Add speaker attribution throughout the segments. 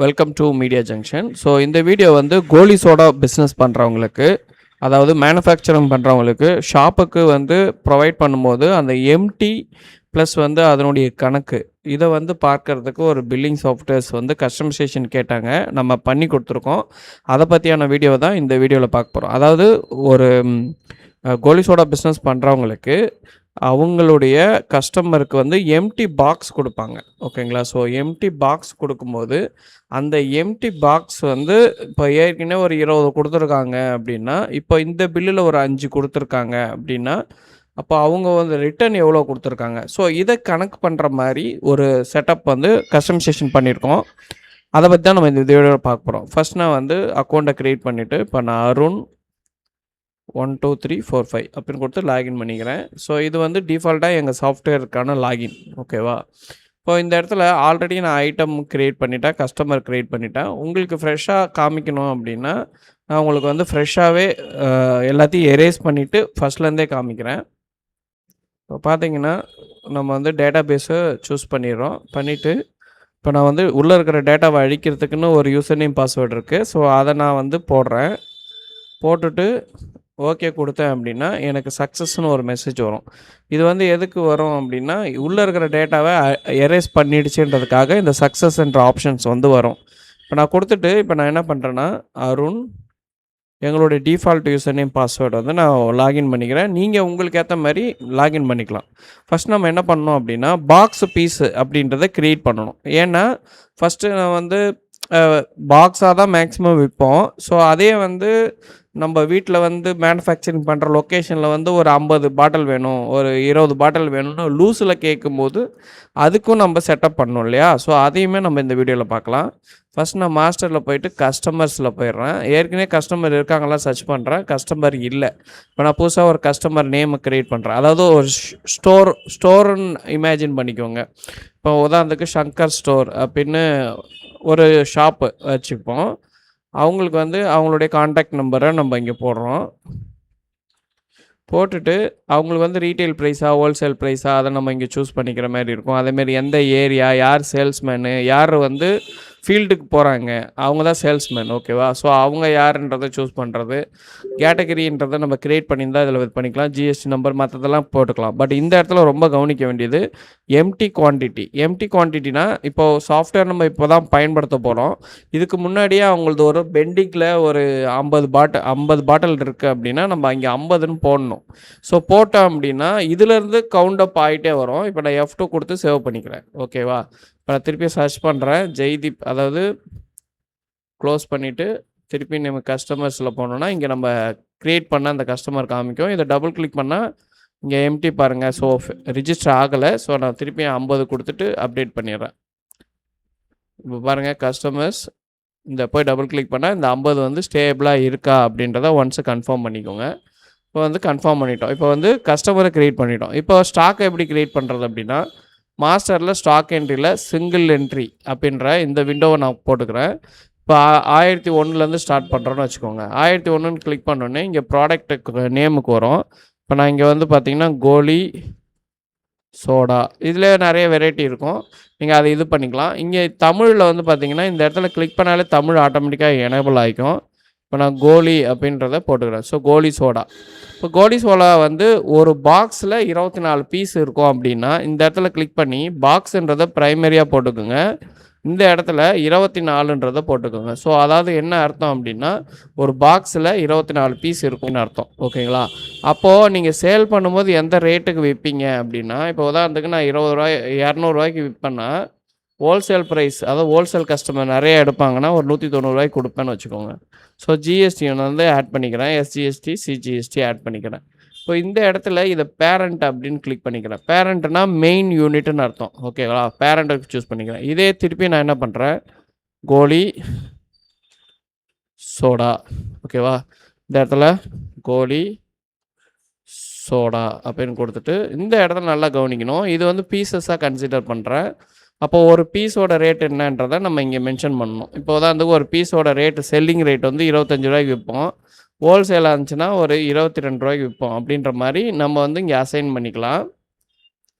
Speaker 1: Welcome to media junction. So இந்த video வந்து கோலி soda business பண்ணுறவங்களுக்கு, அதாவது மேனுஃபேக்சரிங் பண்ணுறவங்களுக்கு ஷாப்புக்கு வந்து ப்ரொவைட் பண்ணும்போது அந்த எம்டி ப்ளஸ் வந்து அதனுடைய கணக்கு இதை வந்து பார்க்கறதுக்கு ஒரு பில்லிங் சாஃப்ட்வேர்ஸ் வந்து கஸ்டமைசேஷன் கேட்டாங்க. நம்ம பண்ணி கொடுத்துருக்கோம். அதை பற்றியான வீடியோ தான் இந்த வீடியோவில் பார்க்க போகிறோம். அதாவது ஒரு கோலி சோடா பிஸ்னஸ் பண்ணுறவங்களுக்கு அவங்களுடைய கஸ்டமருக்கு வந்து எம்டி பாக்ஸ் கொடுப்பாங்க. ஓகேங்களா? ஸோ எம்டி பாக்ஸ் கொடுக்கும்போது அந்த எம்டி பாக்ஸ் வந்து இப்போ ஏற்கனவே ஒரு 20 கொடுத்துருக்காங்க அப்படின்னா, இப்போ இந்த பில்லில் ஒரு 5 கொடுத்துருக்காங்க அப்படின்னா, அப்போ அவங்க வந்து ரிட்டர்ன் எவ்வளோ கொடுத்துருக்காங்க. ஸோ இதை கணக்கு பண்ணுற மாதிரி ஒரு செட்டப் வந்து கஸ்டமைசேஷன் பண்ணியிருக்கோம். அதை பற்றி தான் நம்ம இந்த வீடியோவில் பார்க்க போகிறோம். ஃபர்ஸ்ட் நான் வந்து அக்கௌண்ட்டை க்ரியேட் பண்ணிவிட்டு, இப்போ நான் அருண் 1 2 3 4 5 அப்படின்னு கொடுத்து லாகின் பண்ணிக்கிறேன். ஸோ இது வந்து டிஃபால்ட்டாக எங்கள் சாஃப்ட்வேருக்கான லாகின். ஓகேவா? இப்போ இந்த இடத்துல ஆல்ரெடி நான் ஐட்டம் க்ரியேட் பண்ணிட்டேன், கஸ்டமர் க்ரியேட் பண்ணிட்டேன். உங்களுக்கு ஃப்ரெஷ்ஷாக காமிக்கணும் அப்படின்னா, நான் உங்களுக்கு வந்து ஃப்ரெஷ்ஷாகவே எல்லாத்தையும் எரேஸ் பண்ணிவிட்டு ஃபஸ்ட்லேருந்தே காமிக்கிறேன். இப்போ பார்த்தீங்கன்னா, நம்ம வந்து டேட்டா பேஸை சூஸ் பண்ணிடுறோம். பண்ணிவிட்டு இப்போ நான் வந்து உள்ளே இருக்கிற டேட்டாவை அழிக்கிறதுக்குன்னு ஒரு யூசர் நேம் பாஸ்வேர்டு இருக்குது. ஸோ அதை நான் வந்து போடுறேன். போட்டுட்டு ஓகே கொடுத்தேன் அப்படின்னா எனக்கு சக்ஸஸ்னு ஒரு மெசேஜ் வரும். இது வந்து எதுக்கு வரும் அப்படின்னா, உள்ளே இருக்கிற டேட்டாவை எரேஸ் பண்ணிடுச்சுன்றதுக்காக இந்த சக்ஸஸ் என்ற ஆப்ஷன்ஸ் வந்து வரும். இப்போ நான் கொடுத்துட்டு இப்போ நான் என்ன பண்ணுறேன்னா, அருண் எங்களுடைய டிஃபால்ட் யூசர் நேம் பாஸ்வேர்டு வந்து நான் லாகின் பண்ணிக்கிறேன். நீங்கள் உங்களுக்கு ஏற்ற மாதிரி லாகின் பண்ணிக்கலாம். ஃபஸ்ட் நம்ம என்ன பண்ணணும் அப்படின்னா, பாக்ஸ் பீஸு அப்படின்றத க்ரியேட் பண்ணணும். ஏன்னா ஃபஸ்ட்டு நான் வந்து பாக்ஸாக தான் மேக்ஸிமம் விற்போம். ஸோ அதே வந்து நம்ம வீட்டில் வந்து மேனுஃபேக்சரிங் பண்ணுற லொக்கேஷனில் வந்து ஒரு 50 பாட்டில் வேணும், ஒரு 20 பாட்டில் வேணும்னு லூஸில் கேட்கும்போது அதுக்கும் நம்ம செட்டப் பண்ணணும் இல்லையா? ஸோ அதையுமே நம்ம இந்த வீடியோவில் பார்க்கலாம். ஃபஸ்ட் நான் மாஸ்டரில் போயிட்டு கஸ்டமர்ஸில் போயிடுறேன். ஏற்கனவே கஸ்டமர் இருக்காங்களா சர்ச் பண்ணுறேன். கஸ்டமர் இல்லை. இப்போ நான் புதுசாக ஒரு கஸ்டமர் நேமை க்ரியேட் பண்ணுறேன். அதாவது ஒரு ஸ்டோருன்னு இமேஜின் பண்ணிக்கோங்க. இப்போ உதாரணத்துக்கு சங்கர் ஸ்டோர் அப்படின்னு ஒரு ஷாப்பு வச்சுப்போம். அவங்களுக்கு வந்து அவங்களுடைய கான்டாக்ட் நம்பரை நம்ம இங்கே போடுறோம். போட்டுட்டு அவங்களுக்கு வந்து ரீட்டெயில் ப்ரைஸா, ஹோல்சேல் ப்ரைஸா அதை நம்ம இங்கே சூஸ் பண்ணிக்கிற மாதிரி இருக்கும். அதேமாரி எந்த ஏரியா, யார் சேல்ஸ்மேனு, யார் வந்து ஃபீல்டுக்கு போகிறாங்க, அவங்க தான் சேல்ஸ்மேன். ஓகேவா? ஸோ அவங்க யாருன்றதை சூஸ் பண்ணுறது. கேட்டகரின்றதை நம்ம க்ரியேட் பண்ணியிருந்தால் இதில் இது பண்ணிக்கலாம். ஜிஎஸ்டி நம்பர் மற்றதெல்லாம் போட்டுக்கலாம். பட் இந்த இடத்துல ரொம்ப கவனிக்க வேண்டியது எம்டி குவான்டிட்டி. எம்டி குவான்டிட்டினா இப்போது சாஃப்ட்வேர் நம்ம இப்போ தான் பயன்படுத்த போகிறோம். இதுக்கு முன்னாடியே அவங்களது ஒரு பெண்டிங்கில் ஒரு 50 பாட்டில் இருக்குது அப்படின்னா நம்ம இங்கே 50ன்னு போடணும். ஸோ போட்டோம் அப்படின்னா இதிலேருந்து கவுண்ட் அப் ஆகிட்டே வரும். இப்போ நான் F2 கொடுத்து சேவ் பண்ணிக்கிறேன். ஓகேவா? இப்போ நான் திருப்பி சர்ச் பண்ணுறேன். ஜெய்தீப், அதாவது க்ளோஸ் பண்ணிவிட்டு திருப்பி நம்ம கஸ்டமர்ஸில் போனோன்னா இங்கே நம்ம க்ரியேட் பண்ண அந்த கஸ்டமர் காமிக்கும். இதை டபுள் கிளிக் பண்ணால் இங்கே எம்டி பாருங்கள். ஸோ ரிஜிஸ்டர் ஆகலை. ஸோ நான் திருப்பி 50 கொடுத்துட்டு அப்டேட் பண்ணிடுறேன். இப்போ பாருங்கள் கஸ்டமர்ஸ், இந்த போய் டபுள் கிளிக் பண்ணால் இந்த 50 வந்து ஸ்டேபிளாக இருக்கா அப்படின்றத ஒன்ஸு கன்ஃபார்ம் பண்ணிக்கோங்க. இப்போ வந்து கன்ஃபார்ம் பண்ணிட்டோம். இப்போ வந்து கஸ்டமரை க்ரியேட் பண்ணிட்டோம். இப்போ ஸ்டாக்கை எப்படி க்ரியேட் பண்ணுறது அப்படின்னா, மாஸ்டரில் ஸ்டாக் என்ட்ரியில் சிங்கிள் என்ட்ரி அப்படின்ற இந்த விண்டோவை நான் போட்டுக்கிறேன். இப்போ 1001லேருந்து ஸ்டார்ட் பண்ணுறோன்னு வச்சுக்கோங்க. 1001ன்னு கிளிக் பண்ணோன்னே இங்கே ப்ராடக்ட்டுக்கு நேமுக்கு வரும். இப்போ நான் இங்கே வந்து பார்த்தீங்கன்னா கோலி சோடா, இதில் நிறைய வெரைட்டி இருக்கும். நீங்கள் அதை இது பண்ணிக்கலாம். இங்கே தமிழில் வந்து பார்த்தீங்கன்னா இந்த இடத்துல கிளிக் பண்ணாலே தமிழ் ஆட்டோமேட்டிக்காக எனேபிள் ஆகிக்கும். இப்போ நான் கோலி அப்படின்றத போட்டுக்கிறேன். ஸோ கோலி சோடா. இப்போ கோலி சோடா வந்து ஒரு பாக்ஸில் 24 பீஸ் இருக்கும் அப்படின்னா இந்த இடத்துல கிளிக் பண்ணி பாக்ஸுன்றதை ப்ரைமரியாக போட்டுக்கோங்க. இந்த இடத்துல 24ன்றதை போட்டுக்கோங்க. ஸோ அதாவது என்ன அர்த்தம் அப்படின்னா, ஒரு பாக்ஸில் 24 பீஸ் இருக்கும்னு அர்த்தம். ஓகேங்களா? அப்போது நீங்கள் சேல் பண்ணும்போது எந்த ரேட்டுக்கு விற்பீங்க அப்படின்னா, இப்போ உதாரணத்துக்கு நான் ₹20 ₹200 விற்பேன்னா ஹோல்சேல் ப்ரைஸ், அதாவது ஹோல்சேல் கஸ்டமர் நிறைய எடுப்பாங்கன்னா ஒரு ₹190 கொடுப்பேன்னு வச்சுக்கோங்க. ஸோ ஜிஎஸ்டி வந்து ஆட் பண்ணிக்கிறேன். எஸ்ஜிஎஸ்டி, சிஜிஎஸ்டி ஆட் பண்ணிக்கிறேன். இப்போ இந்த இடத்துல இதை பேரண்ட் அப்படின்னு கிளிக் பண்ணிக்கிறேன். பேரண்ட்னா மெயின் யூனிட்னு அர்த்தம். ஓகேங்களா? பேரண்ட்டுக்கு சூஸ் பண்ணிக்கிறேன். இதே திருப்பி நான் என்ன பண்ணுறேன், கோலி சோடா. ஓகேவா? இந்த இடத்துல கோலி சோடா அப்படின்னு கொடுத்துட்டு இந்த இடத்துல நல்லா கவனிக்கணும். இது வந்து பீசஸாக கன்சிடர் பண்ணுறேன். அப்போ ஒரு பீஸோட ரேட் என்னன்றதை நம்ம இங்கே மென்ஷன் பண்ணணும். இப்போ வந்து ஒரு பீஸோட ரேட்டு செல்லிங் ரேட் வந்து ₹25 விற்போம். ஹோல்சேலாக இருந்துச்சுன்னா ஒரு ₹22 விற்போம். அப்படின்ற மாதிரி நம்ம வந்து இங்கே அசைன் பண்ணிக்கலாம்.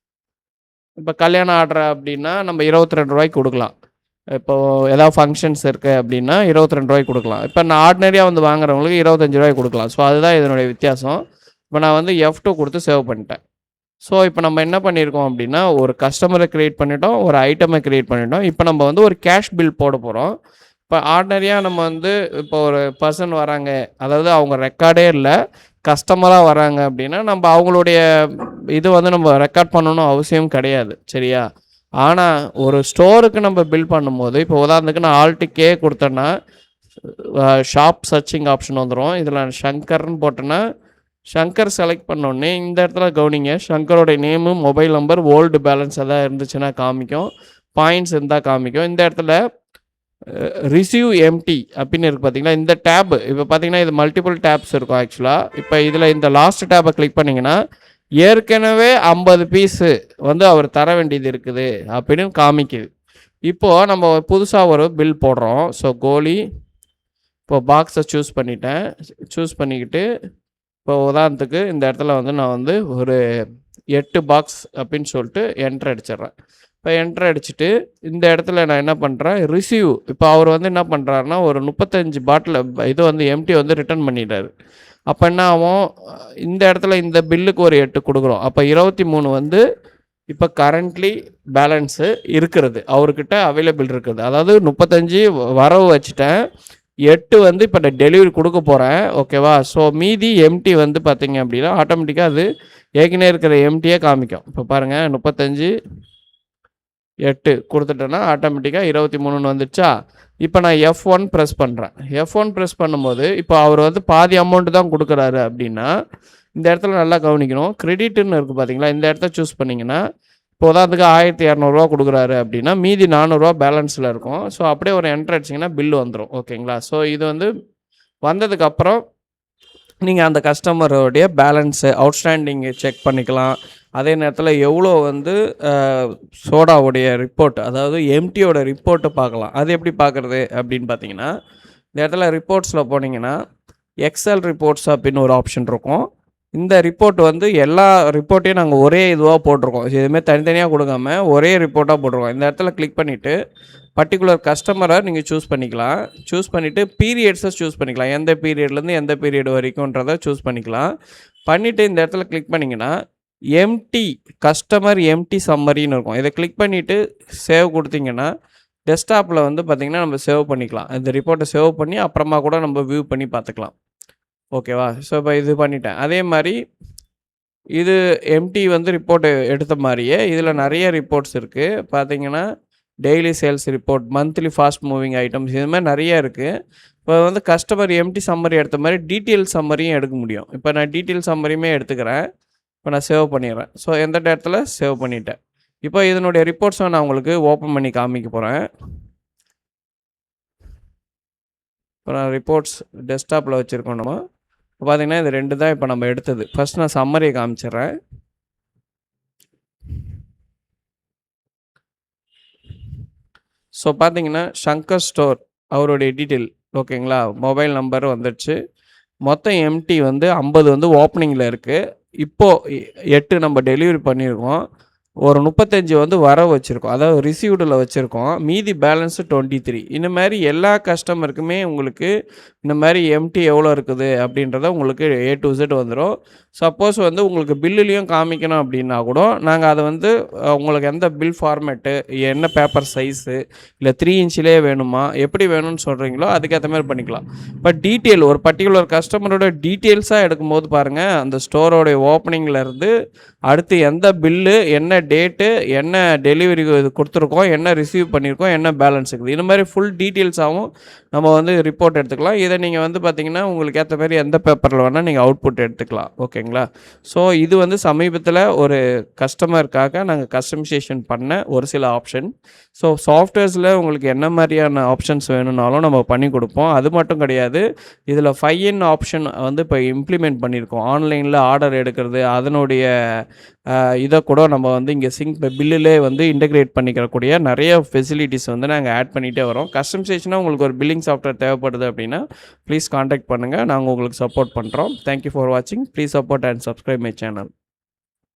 Speaker 1: இப்போ கல்யாண ஆர்டர் அப்படின்னா நம்ம ₹22 கொடுக்கலாம். இப்போ ஏதாவது ஃபங்க்ஷன்ஸ் இருக்குது அப்படின்னா ரூ. 22 கொடுக்கலாம். இப்போ நான் ஆர்டினரியாக வந்து வாங்குறவங்களுக்கு ரூ. 25 கொடுக்கலாம். ஸோ அதுதான் இதனுடைய வித்தியாசம். இப்போ நான் வந்து F2 கொடுத்து சேவ் பண்ணிட்டேன். ஸோ இப்போ நம்ம என்ன பண்ணியிருக்கோம் அப்படின்னா, ஒரு கஸ்டமரை கிரியேட் பண்ணிட்டோம், ஒரு ஐட்டமை கிரியேட் பண்ணிட்டோம். இப்போ நம்ம வந்து ஒரு கேஷ் பில் போட போகிறோம். இப்போ ஆர்டினரியாக நம்ம வந்து இப்போ ஒரு பர்சன் வராங்க, அதாவது அவங்க ரெக்கார்டே இல்லை, கஸ்டமராக வராங்க அப்படின்னா நம்ம அவங்களுடைய இது வந்து நம்ம ரெக்கார்ட் பண்ணணும் அவசியம் கிடையாது, சரியா? ஆனால் ஒரு ஸ்டோருக்கு நம்ம பில் பண்ணும்போது, இப்போ உதாரணத்துக்கு நான் ஆல்ட்டு கொடுத்தேன்னா ஷாப் சர்ச்சிங் ஆப்ஷன் வந்துடும். இதில் ஷங்கர்னு போட்டேன்னா ஷங்கர் செலக்ட் பண்ணோடனே இந்த இடத்துல கவனிங்க, ஷங்கரோடைய name, mobile number, old balance எதாவது இருந்துச்சுன்னா காமிக்கும், பாயிண்ட்ஸ் இருந்தால் காமிக்கும். இந்த இடத்துல ரிசீவ் எம்டி அப்படின்னு இருக்குது பார்த்தீங்களா, இந்த டேப். இப்போ பார்த்தீங்கன்னா இது மல்டிபிள் டேப்ஸ் இருக்கும் ஆக்சுவலாக. இப்போ இதில் இந்த லாஸ்ட் டேப்பை கிளிக் பண்ணிங்கன்னா ஏற்கனவே 50 பீஸு வந்து அவர் தர வேண்டியது இருக்குது அப்படின்னு காமிக்குது. இப்போது நம்ம புதுசாக ஒரு பில் போடுறோம். ஸோ கோலி இப்போ பாக்ஸை சூஸ் பண்ணிட்டேன். சூஸ் பண்ணிக்கிட்டு இப்போ உதாரணத்துக்கு இந்த இடத்துல வந்து நான் வந்து ஒரு 8 பாக்ஸ் அப்படின்னு சொல்லிட்டு என்ட்ரு அடிச்சிட்றேன். இப்போ என்ட்ரு அடிச்சுட்டு இந்த இடத்துல நான் என்ன பண்ணுறேன், ரிசீவ். இப்போ அவர் வந்து என்ன பண்ணுறாருன்னா ஒரு 35 பாட்டில் இது வந்து எம்டி வந்து ரிட்டர்ன் பண்ணிட்டாரு. அப்போ என்ன ஆகும், இந்த இடத்துல இந்த பில்லுக்கு ஒரு 8 கொடுக்குறோம். அப்போ 23 வந்து இப்போ கரண்ட்லி பேலன்ஸு இருக்கிறது, அவர்கிட்ட அவைலபிள் இருக்குது. அதாவது 35 வரவு வச்சுட்டேன், 8 வந்து இப்போ நான் டெலிவரி கொடுக்க போகிறேன், ஓகேவா? ஸோ மீதி எம்டி வந்து பார்த்தீங்க அப்படின்னா ஆட்டோமேட்டிக்காக அது ஏற்கனவே இருக்கிற எம்டியே காமிக்கும். இப்போ பாருங்கள் 35 8 கொடுத்துட்டேன்னா ஆட்டோமேட்டிக்காக 23ன்னு வந்துடுச்சா? இப்போ நான் F1 ப்ரெஸ் பண்ணுறேன். F1 ப்ரெஸ் பண்ணும்போது இப்போ அவர் வந்து பாதி அமௌண்ட்டு தான் கொடுக்குறாரு அப்படின்னா இந்த இடத்துல நல்லா கவனிக்கணும். கிரெடிட்டுன்னு இருக்குது பார்த்தீங்களா, இந்த இடத்த சூஸ் பண்ணிங்கன்னா இப்போ உதாரணத்துக்கு 1200 கொடுக்குறாரு அப்படின்னா மீதி 400 பேலன்ஸில் இருக்கும். ஸோ அப்படியே ஒரு என்ட்ரு அடிச்சிங்கன்னா பில்லு வந்துடும், ஓகேங்களா? ஸோ இது வந்து வந்ததுக்கப்புறம் நீங்கள் அந்த கஸ்டமருடைய பேலன்ஸு அவுட்ஸ்டாண்டிங்கு செக் பண்ணிக்கலாம். அதே நேரத்தில் எவ்வளோ வந்து சோடாவுடைய ரிப்போர்ட், அதாவது எம்டியோட ரிப்போர்ட்டு பார்க்கலாம். அது எப்படி பார்க்குறது அப்படின்னு பார்த்தீங்கன்னா, இந்த இடத்துல ரிப்போர்ட்ஸில் போனீங்கன்னா எக்ஸல் ரிப்போர்ட்ஸ் அப்படின்னு ஒரு ஆப்ஷன் இருக்கும். இந்த ரிப்போர்ட் வந்து எல்லா ரிப்போர்ட்டையும் நாங்கள் ஒரே இதுவாக போட்டிருக்கோம். இதுமாதிரி தனித்தனியாக கொடுக்காம ஒரே ரிப்போர்ட்டாக போட்டிருக்கோம். இந்த இடத்துல கிளிக் பண்ணிவிட்டு பர்டிகுலர் கஸ்டமரை நீங்கள் சூஸ் பண்ணிக்கலாம். சூஸ் பண்ணிவிட்டு பீரியட்ஸை சூஸ் பண்ணிக்கலாம், எந்த பீரியட்லேருந்து எந்த பீரியட் வரைக்கும்ன்றதை சூஸ் பண்ணிக்கலாம். பண்ணிவிட்டு இந்த இடத்துல கிளிக் பண்ணிங்கன்னா எம்டி கஸ்டமர் எம்டி சம்மரின்னு இருக்கும். இதை கிளிக் பண்ணிவிட்டு சேவ் கொடுத்தீங்கன்னா டெஸ்க்டாப்பில் வந்து பார்த்திங்கன்னா நம்ம சேவ் பண்ணிக்கலாம். இந்த ரிப்போர்ட்டை சேவ் பண்ணி அப்புறமா கூட நம்ம வியூ பண்ணி பார்த்துக்கலாம், ஓகேவா? ஸோ இப்போ இது பண்ணிட்டேன். அதே மாதிரி இது எம்டி வந்து ரிப்போர்ட்டு எடுத்த மாதிரியே இதில் நிறைய ரிப்போர்ட்ஸ் இருக்குது. பார்த்தீங்கன்னா daily sales report, monthly fast moving items, இது மாதிரி நிறைய இருக்குது. இப்போ வந்து கஸ்டமர் எம்டி சம்மரி எடுத்த மாதிரி டீட்டெயில் சம்மரியும் எடுக்க முடியும். இப்போ நான் டீட்டெயில் சம்மரியுமே எடுத்துக்கிறேன். இப்போ நான் சேவ் பண்ணிடுறேன். ஸோ எந்த இடத்துல சேவ் பண்ணிட்டேன். இப்போ இதனுடைய ரிப்போர்ட்ஸை நான் உங்களுக்கு ஓப்பன் பண்ணி காமிக்க போகிறேன். இப்போ நான் ரிப்போர்ட்ஸ் டெஸ்க்டாப்பில் வச்சுருக்கோம். நம்ம இப்போ பார்த்தீங்கன்னா இது 2 தான் இப்போ நம்ம எடுத்தது. ஃபஸ்ட் நான் சம்மரியை காமிச்சிடுறேன். ஸோ பார்த்தீங்கன்னா ஷங்கர் ஸ்டோர் அவருடைய டீட்டெயில், ஓகேங்களா? மொபைல் நம்பர் வந்துடுச்சு. மொத்தம் எம்டி வந்து 50 வந்து ஓப்பனிங்கில் இருக்குது. இப்போது 8 நம்ம டெலிவரி பண்ணியிருக்கோம். ஒரு 35 வந்து வர வச்சுருக்கோம், அதாவது ரிசீவ்டில் வச்சுருக்கோம். மீதி பேலன்ஸு 23. இந்த மாதிரி எல்லா கஸ்டமருக்குமே உங்களுக்கு இந்த மாதிரி எம்டி எவ்வளோ இருக்குது அப்படின்றத உங்களுக்கு A to Z வந்துடும். சப்போஸ் வந்து உங்களுக்கு பில்லுலேயும் காமிக்கணும் அப்படின்னா கூட நாங்கள் அதை வந்து உங்களுக்கு எந்த பில் ஃபார்மேட்டு, என்ன பேப்பர் சைஸு, இல்லை 3 இன்ச்சிலே வேணுமா, எப்படி வேணும்னு சொல்கிறீங்களோ அதுக்கேற்ற மாதிரி பண்ணிக்கலாம். இப்போ டீட்டெயில் ஒரு பர்டிகுலர் கஸ்டமரோட டீட்டெயில்ஸாக எடுக்கும்போது பாருங்கள், அந்த ஸ்டோரோடைய ஓப்பனிங்லேருந்து அடுத்து எந்த பில்லு, என்ன டேட்டு, என்ன டெலிவரி இது கொடுத்துருக்கோம், என்ன ரிசீவ் பண்ணியிருக்கோம், என்ன பேலன்ஸ் இருக்குது, இந்த மாதிரி ஃபுல் டீட்டெயில்ஸாகவும் நம்ம வந்து ரிப்போர்ட் எடுத்துக்கலாம். இதை நீங்கள் வந்து பார்த்திங்கன்னா உங்களுக்கு ஏற்ற மாதிரி எந்த பேப்பரில் வேணால் நீங்கள் அவுட்புட் எடுத்துக்கலாம், ஓகேங்களா? ஸோ இது வந்து சமீபத்தில் ஒரு கஸ்டமருக்காக நாங்கள் கஸ்டமைசேஷன் பண்ண ஒரு சில ஆப்ஷன். ஸோ சாஃப்ட்வேர்ஸில் உங்களுக்கு என்ன மாதிரியான ஆப்ஷன்ஸ் வேணும்னாலும் நம்ம பண்ணி கொடுப்போம். அது மட்டும் கிடையாது, இதில் 5N ஆப்ஷன் வந்து இப்போ இம்ப்ளிமெண்ட் பண்ணியிருக்கோம். ஆன்லைனில் ஆர்டர் எடுக்கிறது, அதனுடைய இதை கூட நம்ம வந்து இங்கே சிங்க் பில்லிலே வந்து இன்டெகிரேட் பண்ணிக்கிறக்கூடிய நிறைய ஃபெசிலிட்டிஸ் வந்து நாங்கள் ஆட் பண்ணிகிட்டே வரோம். கஸ்டமைசேஷனாக உங்களுக்கு ஒரு பில்லிங் சாஃப்ட்வேர் தேவைப்படுது அப்படின்னா ப்ளீஸ் காண்டாக்ட் பண்ணுங்கள், நாங்கள் உங்களுக்கு சப்போர்ட் பண்ணுறோம். தேங்க்யூ ஃபார் வாட்சிங். Please support and subscribe my channel.